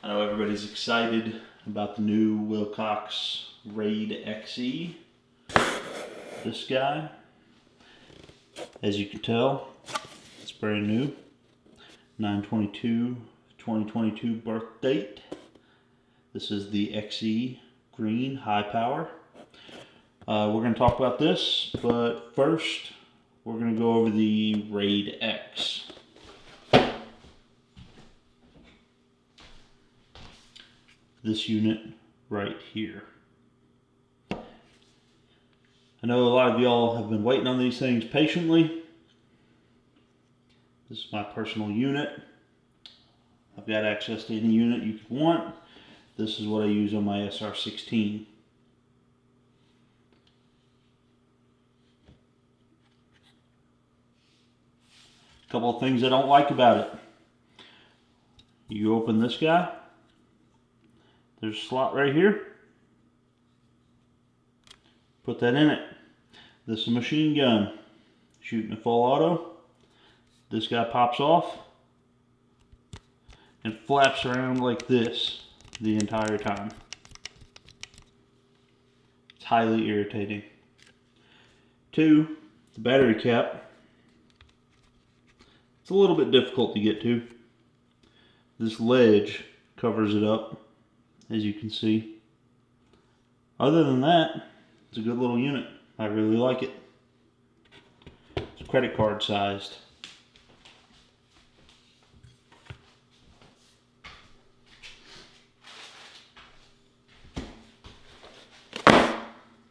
I know everybody's excited about the new Wilcox RAID-XE. This guy, as you can tell, it's brand new. 9/22/2022 birth date. This is the XE green high power. We're going to talk about this, but first we're going to go over the RAID-XE. This unit right here. I know a lot of y'all have been waiting on these things patiently. This is my personal unit. I've got access to any unit you could want. This is what I use on my SR16. A couple of things I don't like about it. You open this guy. There's a slot right here. Put that in it. This is a machine gun. Shooting a full auto. This guy pops off and flaps around like this the entire time. It's highly irritating. 2, the battery cap. It's a little bit difficult to get to. This ledge covers it up, as you can see. Other than that, it's a good little unit. I really like it. It's credit card sized.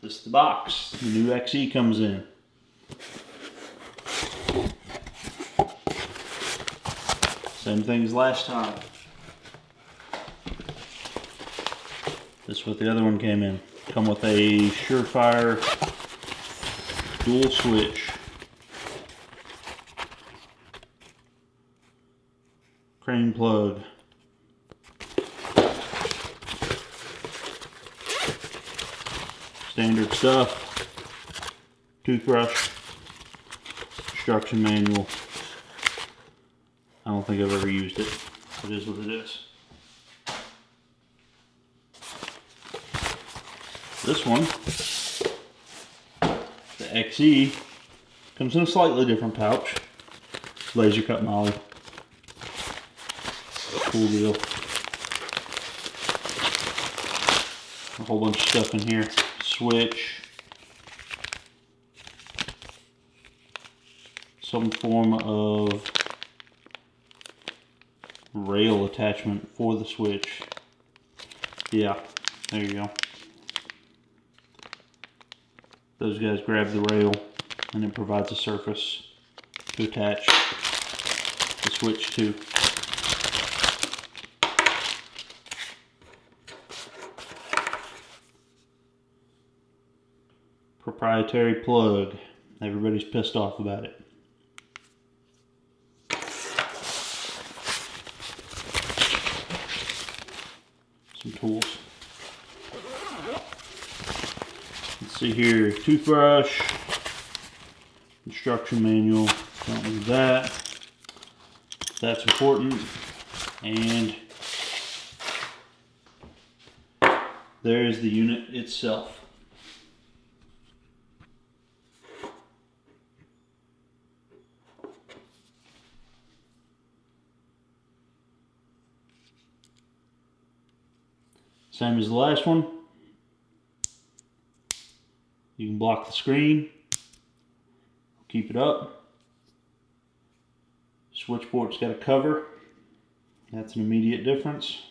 This is the box. The new XE comes in. Same thing as last time. This is what the other one came in. Come with a Surefire dual switch. Crane plug. Standard stuff. Toothbrush. Instruction manual. I don't think I've ever used it. It is what it is. This one, the XE, comes in a slightly different pouch. Laser cut molly. Cool deal. A whole bunch of stuff in here. Switch. Some form of rail attachment for the switch. Yeah, there you go. Those guys grab the rail and it provides a surface to attach the switch to. Proprietary plug. Everybody's pissed off about it. Some tools. Let's see here, toothbrush, instruction manual, don't need that. That's important. And there's the unit itself. Same as the last one. You can block the screen, keep it up. Switch port's got a cover. That's an immediate difference.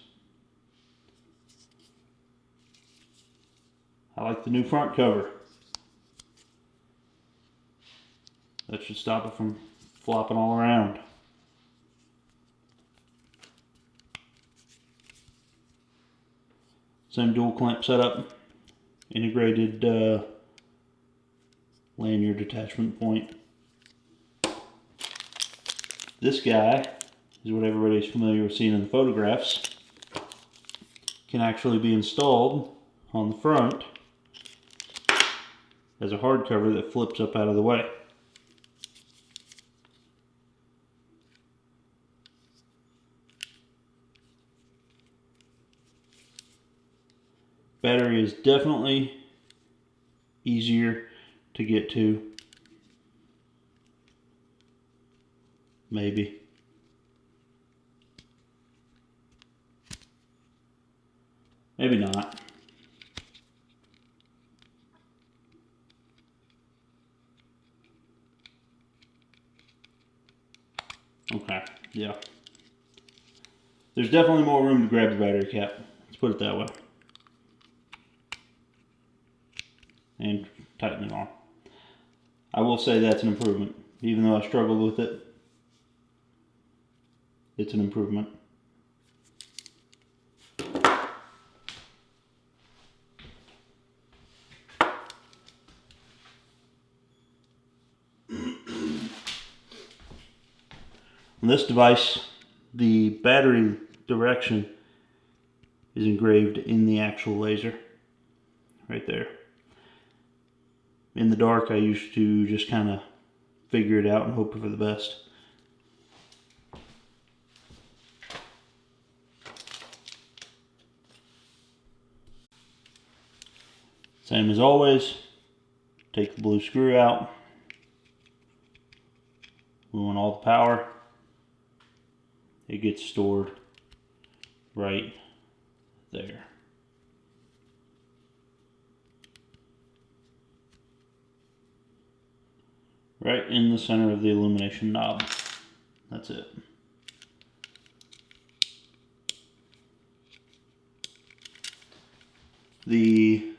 I like the new front cover. That should stop it from flopping all around. Same dual clamp setup. Integrated lanyard attachment point. This guy is what everybody's familiar with seeing in the photographs. Can actually be installed on the front as a hard cover that flips up out of the way. Battery is definitely easier to get to. Maybe. Maybe not. Okay, yeah. There's definitely more room to grab the battery cap. Let's put it that way. And tighten it on. I will say that's an improvement. Even though I struggled with it, it's an improvement. On this device, the battery direction is engraved in the actual laser, right there. In the dark, I used to just kind of figure it out and hope for the best. Same as always, take the blue screw out. We want all the power. It gets stored right there. Right in the center of the illumination knob. That's it. The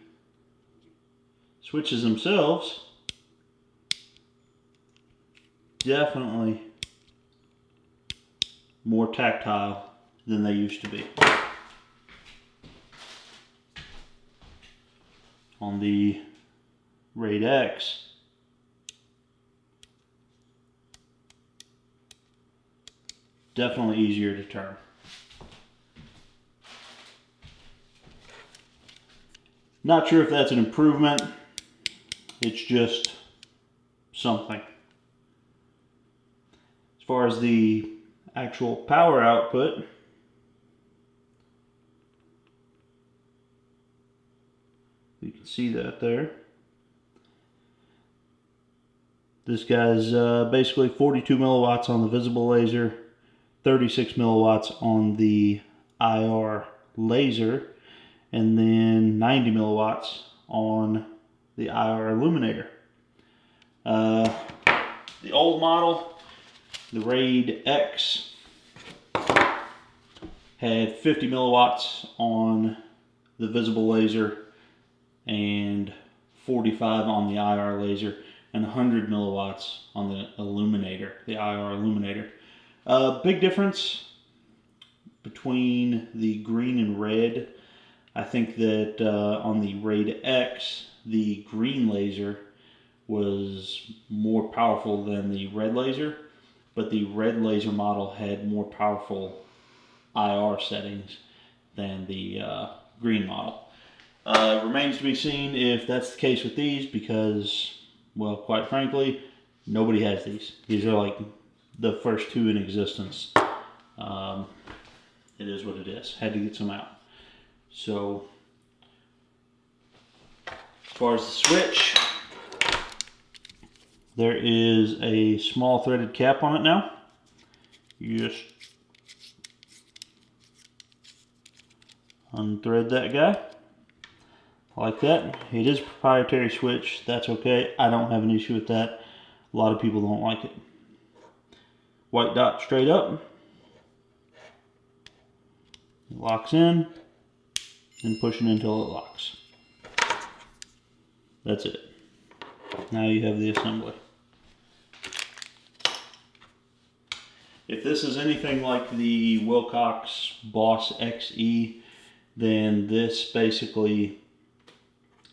switches themselves definitely more tactile than they used to be. On the RAID-XE, definitely easier to turn. Not sure if that's an improvement. It's just something. As far as the actual power output, you can see that there. This guy's basically 42 milliwatts on the visible laser, 36 milliwatts on the IR laser, and then 90 milliwatts on the IR illuminator. The old model, the RAID-XE, had 50 milliwatts on the visible laser and 45 on the IR laser and 100 milliwatts on the illuminator, the IR illuminator. Big difference between the green and red. I think that on the RAID-XE, the green laser was more powerful than the red laser, but the red laser model had more powerful IR settings than the green model. Remains to be seen if that's the case with these because, well, quite frankly, nobody has these. These are like the first two in existence. It is what it is. Had to get some out. So, as far as the switch, there is a small threaded cap on it now. You just unthread that guy like that. It is a proprietary switch. That's okay. I don't have an issue with that. A lot of people don't like it. White dot straight up. It locks in. And push it until it locks. That's it. Now you have the assembly. If this is anything like the Wilcox Boss XE, then this basically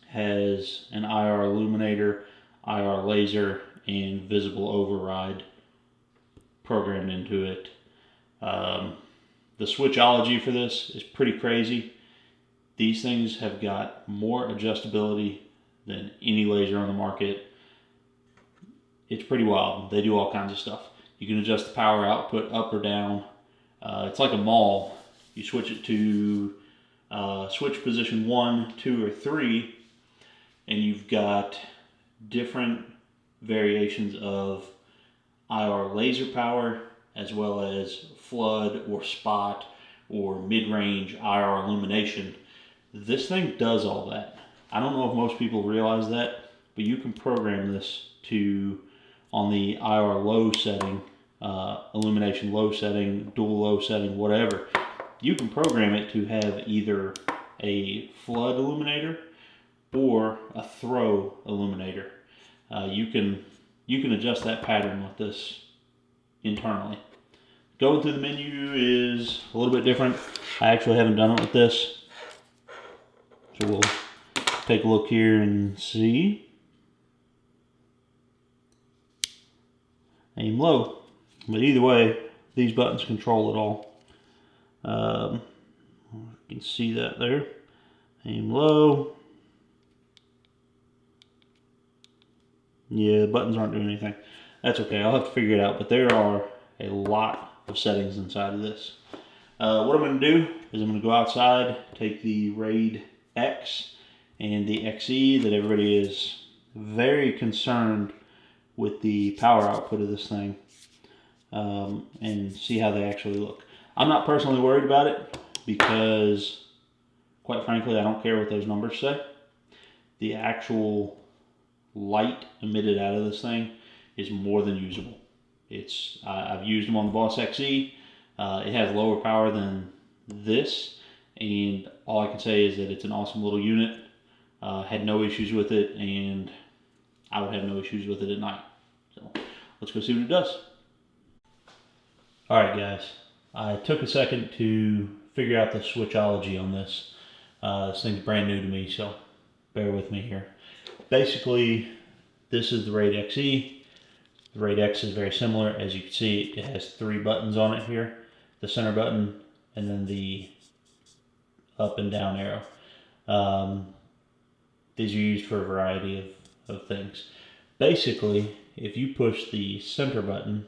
has an IR illuminator, IR laser, and visible override programmed into it. The switchology for this is pretty crazy. These things have got more adjustability than any laser on the market. It's pretty wild. They do all kinds of stuff. You can adjust the power output up or down. It's like a mall. You switch it to switch position 1, 2, or 3, and you've got different variations of IR laser power, as well as flood or spot or mid-range IR illumination. This thing does all that. I don't know if most people realize that, but you can program this to, on the IR low setting, illumination low setting, dual low setting, whatever. You can program it to have either a flood illuminator or a throw illuminator. You can adjust that pattern with this internally. Going through the menu is a little bit different. I actually haven't done it with this, so we'll take a look here and see. Aim low, but either way, these buttons control it all. You can see that there. Aim low. Yeah, the buttons aren't doing anything. That's okay, I'll have to figure it out, but there are a lot of settings inside of this. What I'm going to do is I'm going to go outside, take the RAID-XE and the XE that everybody is very concerned with the power output of this thing, and see how they actually look. I'm not personally worried about it because, quite frankly, I don't care what those numbers say. The actual light emitted out of this thing is more than usable. I've used them on the Boss XE. It has lower power than this, and all I can say is that it's an awesome little unit. Had no issues with it, and I would have no issues with it at night. So let's go see what it does. Alright guys, I took a second to figure out the switchology on this. This thing's brand new to me, so bear with me here. Basically, this is the RAID-XE. The RAID-XE is very similar. As you can see, it has 3 buttons on it here. The center button, and then the up and down arrow. These are used for a variety of things. Basically, if you push the center button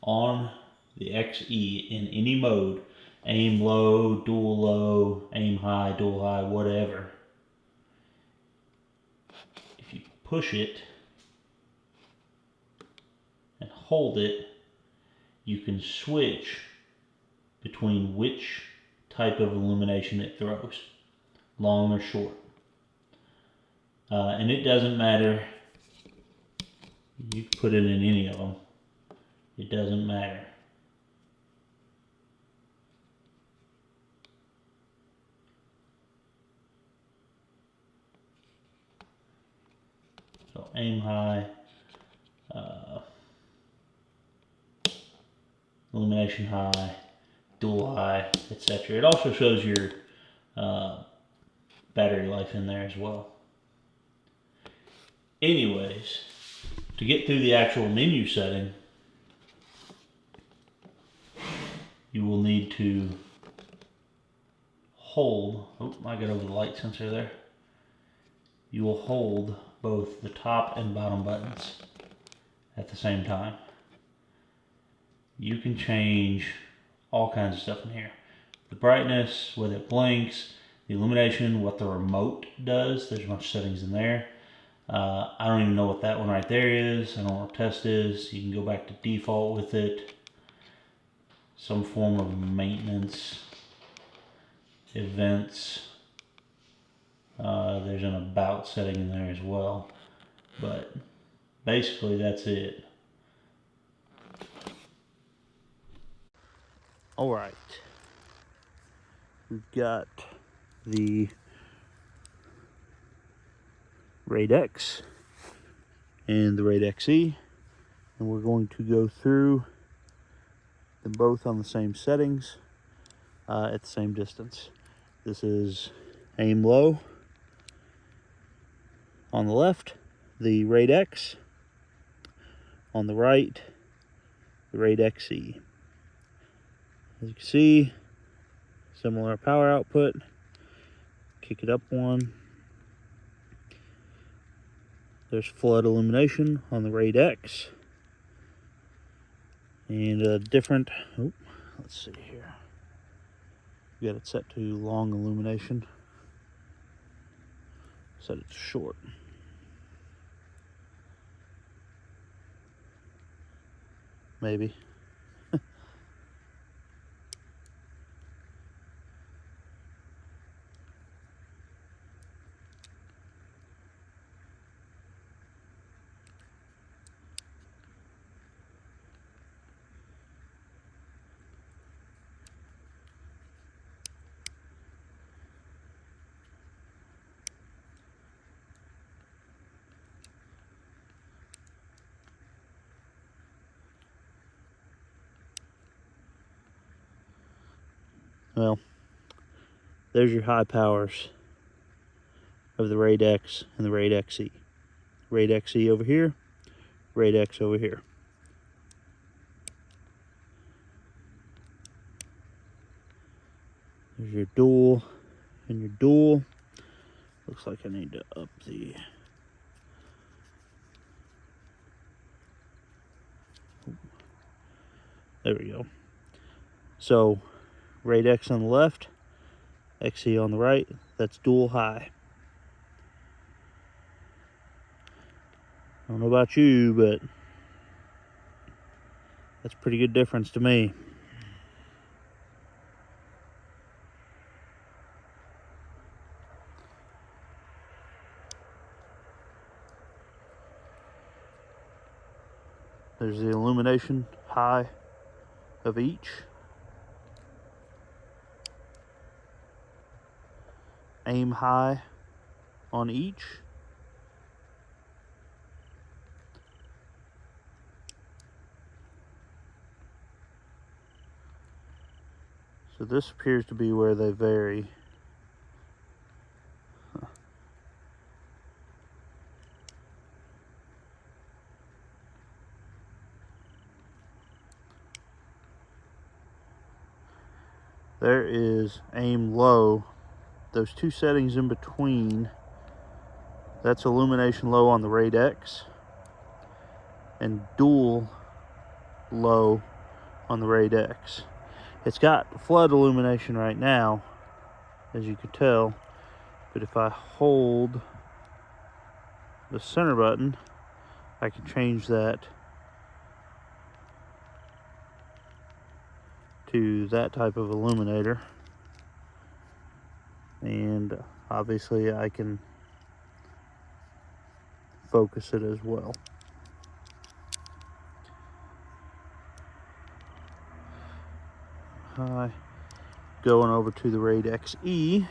on the XE in any mode, aim low, dual low, aim high, dual high, whatever, if you push it and hold it, you can switch between which type of illumination it throws, long or short. And it doesn't matter, you can put it in any of them, it doesn't matter. So aim high, illumination high, dual high, etc. It also shows your battery life in there as well. Anyways, to get through the actual menu setting, you will need to hold, oh, I got over the light sensor there. You will hold both the top and bottom buttons at the same time. You can change all kinds of stuff in here. The brightness, whether it blinks, the illumination, what the remote does. There's a bunch of settings in there. I don't even know what that one right there is. I don't know what test is. You can go back to default with it. Some form of maintenance, events. There's an about setting in there as well. But basically that's it. Alright. We've got the RAID-XE and the RAID-XE, and we're going to go through them both on the same settings at the same distance. This is aim low on the left, the RAID-XE, on the right, the RAID-XE. As you can see, similar power output. Kick it up one. There's flood illumination on the RAID-XE. And a different, let's see here. We got it set to long illumination. Set it to short. Maybe. Well, there's your high powers of the RAID-X and the RAID-XE. RAID-XE over here, RAID-X over here. There's your dual and your dual. Looks like I need to up the... There we go. So, RAID-X on the left, XE on the right. That's dual high. I don't know about you, but that's a pretty good difference to me. There's the illumination high of each. Aim high on each. So this appears to be where they vary. There is aim low. Those two settings in between, that's illumination low on the RAID-X and dual low on the RAID-X. It's got flood illumination right now, as you can tell, but if I hold the center button, I can change that to that type of illuminator, and obviously I can focus it as well. Going over to the RAID-XE.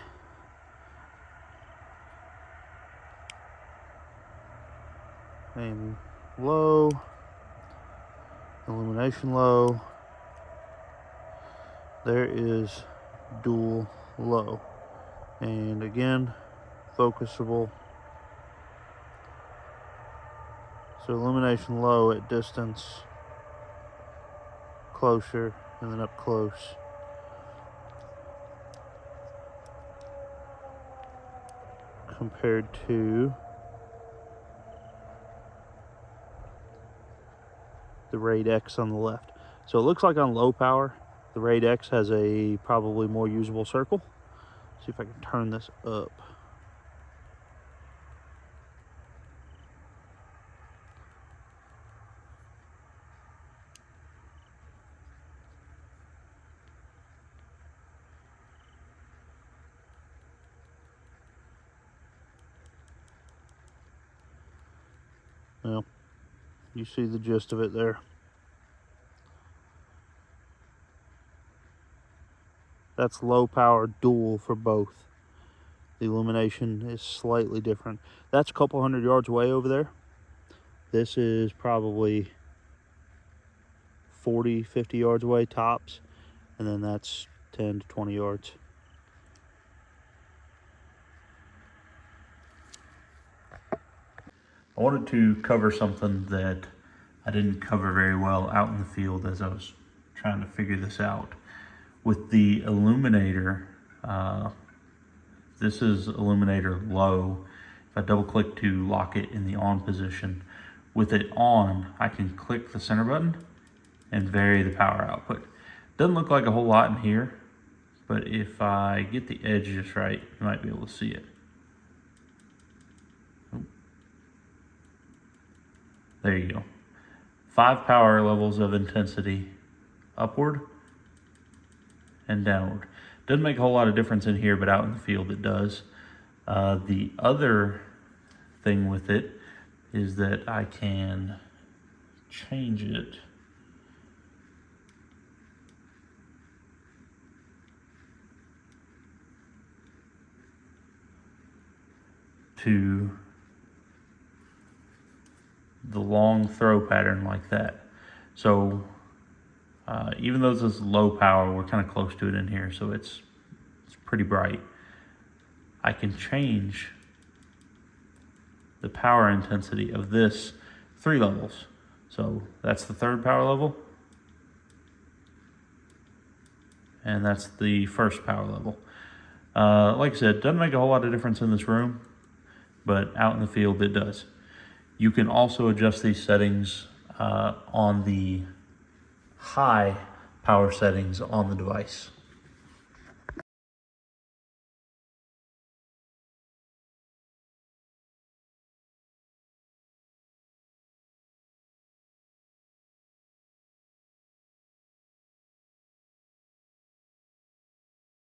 Aim low, illumination low. There is dual low, and again, focusable. So illumination low at distance, closer, and then up close. Compared to the RAID-X on the left. So it looks like on low power, the RAID-X has a probably more usable circle. See if I can turn this up. Well, you see the gist of it there. That's low power dual for both. The illumination is slightly different. That's a couple hundred yards away over there. This is probably 40, 50 yards away tops, and then that's 10 to 20 yards. I wanted to cover something that I didn't cover very well out in the field as I was trying to figure this out. With the Illuminator, this is Illuminator low. If I double click to lock it in the on position, with it on, I can click the center button and vary the power output. Doesn't look like a whole lot in here, but if I get the edge just right, you might be able to see it. There you go. 5 power levels of intensity, upward and downward. Doesn't make a whole lot of difference in here, but out in the field it does. The other thing with it is that I can change it to the long throw pattern like that. So even though this is low power, we're kind of close to it in here, so it's pretty bright. I can change the power intensity of this 3 levels. So that's the 3rd power level, and that's the 1st power level. Like I said, doesn't make a whole lot of difference in this room, but out in the field it does. You can also adjust these settings on the high power settings on the device.